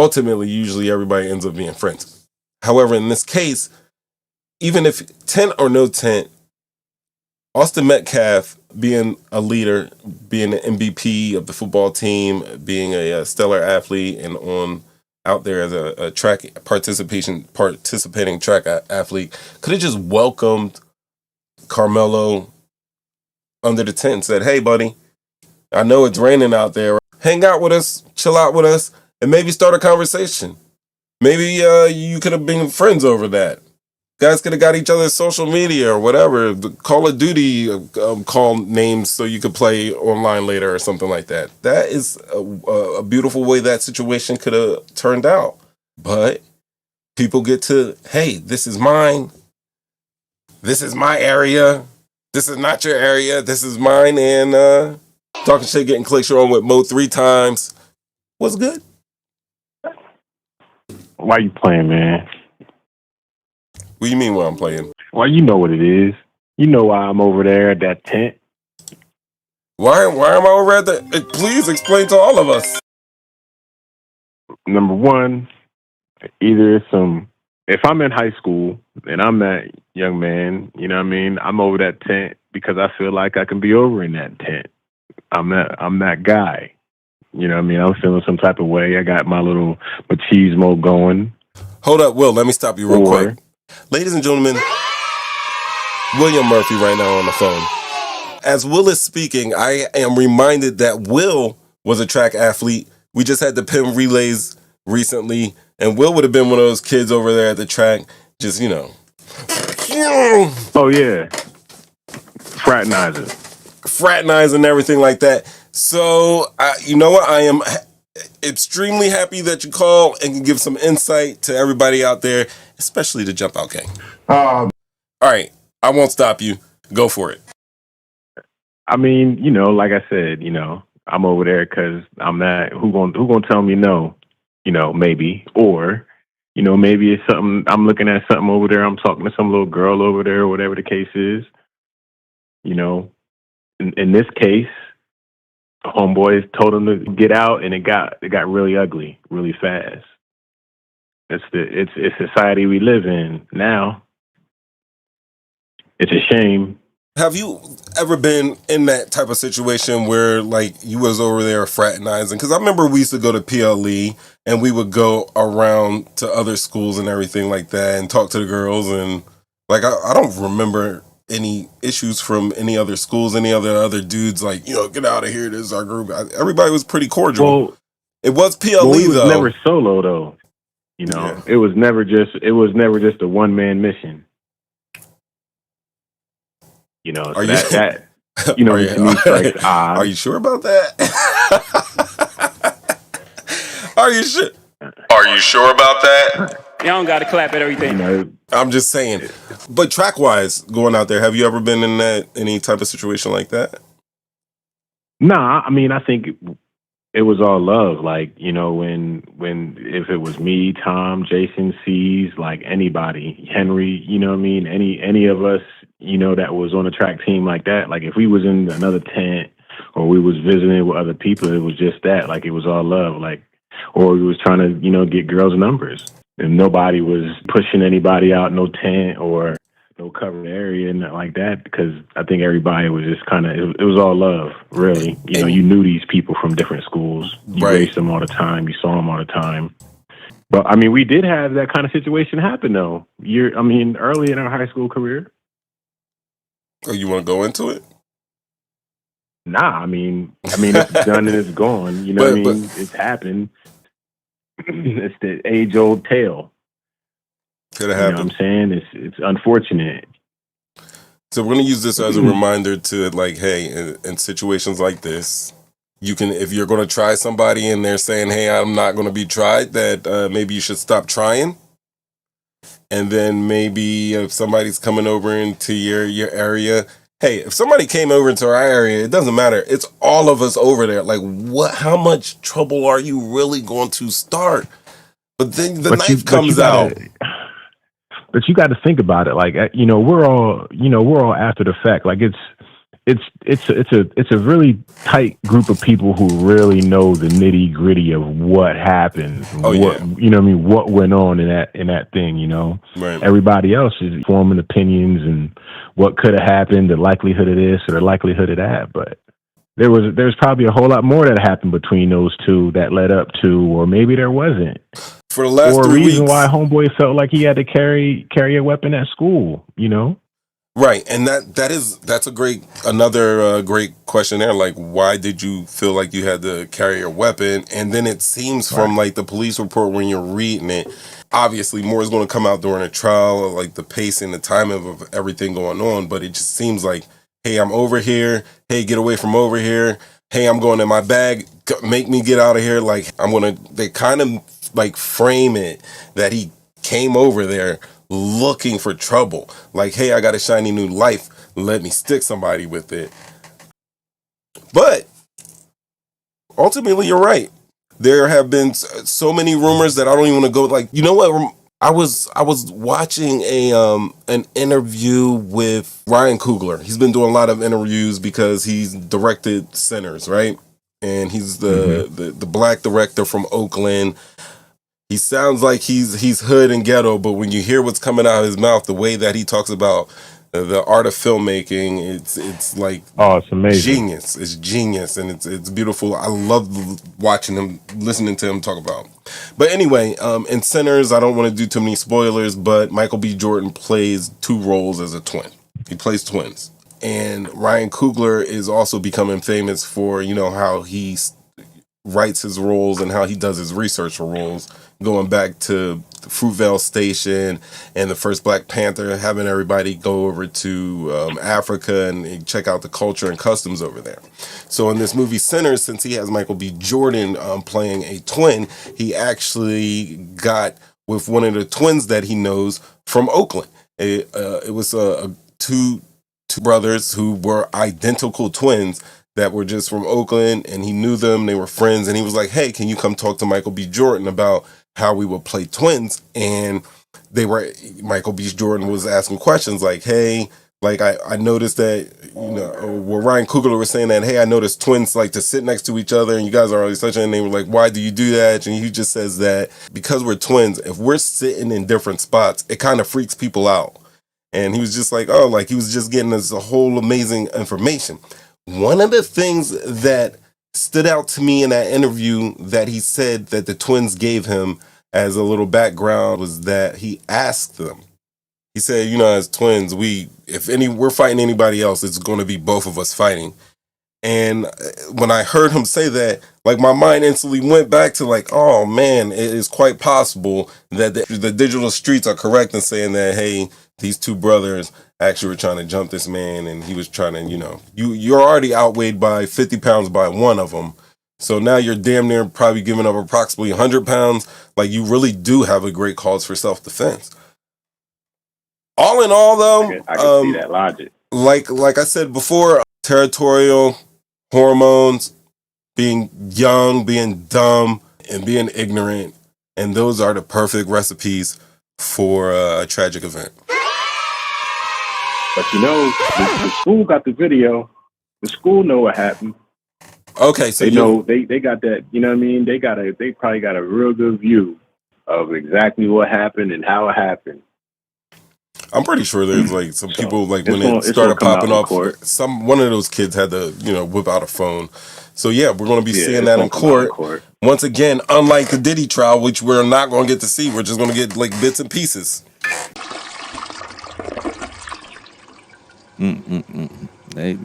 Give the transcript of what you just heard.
ultimately, usually everybody ends up being friends. However, in this case, even if tent or no tent, Austin Metcalf being a leader, being an MVP of the football team, being a stellar athlete, and on out there as a track participating track athlete, could have just welcomed Carmelo under the tent and said, "Hey, buddy, I know it's raining out there. Hang out with us, chill out with us, and maybe start a conversation. Maybe you could have been friends over that. Guys could have got each other's social media or whatever, the Call of Duty call names so you could play online later or something like that." That is a beautiful way that situation could have turned out. But people get to, hey, this is mine. This is my area. This is not your area. This is mine. And talking shit, getting clicks on with Mo 3 times. What's good? Why you playing, man? What do you mean why I'm playing? Well, you know what it is. You know why I'm over there at that tent. Why am I over at the... Please explain to all of us. Number one, either if I'm in high school and I'm that young man, you know what I mean? I'm over that tent because I feel like I can be over in that tent. I'm that guy. You know what I mean? I'm feeling some type of way. I got my little machismo going. Hold up, Will. Let me stop you real quick. Ladies and gentlemen, William Murphy right now on the phone. As Will is speaking, I am reminded that Will was a track athlete. We just had the Penn relays recently, and Will would have been one of those kids over there at the track, just, you know. Oh, yeah. Fraternizing And everything like that. So, you know what? I am extremely happy that you call and can give some insight to everybody out there, especially the Jump Out Gang. All right. I won't stop you. Go for it. I mean, you know, like I said, you know, I'm over there because I'm not, who gonna tell me no? You know, maybe. Or, you know, maybe it's something, I'm looking at something over there, I'm talking to some little girl over there, or whatever the case is. You know, in this case, homeboys told him to get out, and it got really ugly really fast. It's society we live in now. It's a shame. Have you ever been in that type of situation where, like, you was over there fraternizing? Because I remember we used to go to PLE, and we would go around to other schools and everything like that and talk to the girls. And, like, I don't remember any issues from any other schools, any other dudes, like, you know, get out of here, this is our group. Everybody was pretty cordial. Well, it was PLE, well, it was though. Never solo, though. You know, yeah. It was never just a one-man mission. You know, so that you know, are you sure about that? Are you sure? Are you sure about that? Y'all don't got to clap at everything. You know, I'm just saying. But track-wise, going out there, have you ever been in any type of situation like that? Nah, I mean, I think it was all love. Like, you know, when if it was me, Tom, Jason, C's, like anybody, Henry, you know what I mean? Any of us, you know, that was on a track team like that. Like, if we was in another tent or we was visiting with other people, it was just that. Like, it was all love. Like, or we was trying to, you know, get girls' numbers. And nobody was pushing anybody out, no tent or no covered area and nothing like that, because I think everybody was just kind of, it was all love, really. You know, you knew these people from different schools. You raced them all the time. You saw them all the time. But, I mean, we did have that kind of situation happen, though. Early in our high school career. Oh, you want to go into it? Nah, I mean, it's done and it's gone. You know what I mean? It's happened. It's the age-old tale. Could have happened. You know what I'm saying? It's unfortunate. So we're going to use this as a reminder to, like, hey, in situations like this, you can, if you're going to try somebody and they're saying, hey, I'm not going to be tried, that maybe you should stop trying. And then maybe if somebody's coming over into your area, hey, if somebody came over into our area, it doesn't matter. It's all of us over there. Like, what? How much trouble are you really going to start? But then the knife comes out. But you got to think about it. Like, you know, we're all after the fact. Like, it's it's a really tight group of people who really know the nitty gritty of what happened, Oh what yeah, you know what I mean, what went on in that thing, you know. right. Everybody else is forming opinions and what could have happened, the likelihood of this or the likelihood of that, but there's probably a whole lot more that happened between those two that led up to, or maybe there wasn't, For the last or a three reason why weeks, homeboy felt like he had to carry a weapon at school, you know. right, and that's a great another great question there. Like, why did you feel like you had to carry a weapon? And then it seems Right. from like the police report when you're reading it, obviously more is going to come out during a trial, like the pace and the timing of everything going on. But it just seems like, hey, I'm over here. Hey, get away from over here. Hey, I'm going in my bag. Make me get out of here. Like I'm gonna. They kind of like frame it that he came over there looking for trouble. Like, hey, I got a shiny new life. Let me stick somebody with it. But ultimately, you're right. There have been so many rumors that I don't even want to go. Like, you know what? I was watching an interview with Ryan Coogler. He's been doing a lot of interviews because he's directed Sinners, right? And he's the black director from Oakland. He sounds like he's hood and ghetto, but when you hear what's coming out of his mouth, the way that he talks about the art of filmmaking, it's like Oh, it's amazing. genius. It's genius, and it's beautiful. I love watching him, listening to him talk about. But anyway, in Sinners, I don't want to do too many spoilers, but Michael B. Jordan plays two roles as a twin. He plays twins, and Ryan Coogler is also becoming famous for how he writes his roles and how he does his research for roles, going back to Fruitvale Station and the first Black Panther, having everybody go over to Africa and check out the culture and customs over there. So in this movie Sinners, since he has Michael B. Jordan playing a twin, he actually got with one of the twins that he knows from Oakland. It was two brothers who were identical twins that were just from Oakland, and he knew them. They were friends, and he was like, "Hey, can you come talk to Michael B. Jordan about how we would play twins?" And Michael B. Jordan was asking questions like, "Hey, like I noticed that well, Ryan Coogler was saying that, hey, I noticed twins like to sit next to each other, and you guys are always such." And they were like, "Why do you do that?" And he just says that because we're twins, if we're sitting in different spots, it kind of freaks people out. And he was just like, oh, like he was just getting us a whole amazing information. One of the things that stood out to me in that interview that he said that the twins gave him as a little background was that he asked them. He said, as twins, we're fighting anybody else, it's going to be both of us fighting. And when I heard him say that, like my mind instantly went back to like, oh man, it is quite possible that the digital streets are correct in saying that, hey, these two brothers actually were trying to jump this man, and he was trying to, you're already outweighed by 50 pounds by one of them. So now you're damn near probably giving up approximately 100 pounds. Like you really do have a great cause for self-defense. All in all, though, I can see that logic. Like I said before, territorial, hormones, being young, being dumb, and being ignorant. And those are the perfect recipes for a tragic event. But the school got the video. The school know what happened. Okay, so they know they got that. You know what I mean? They probably got a real good view of exactly what happened and how it happened. I'm pretty sure there's like some people like when it started popping up, one of those kids had to whip out a phone. So yeah, we're going to be seeing that in court. Once again, unlike the Diddy trial, which we're not going to get to see, we're just going to get like bits and pieces. They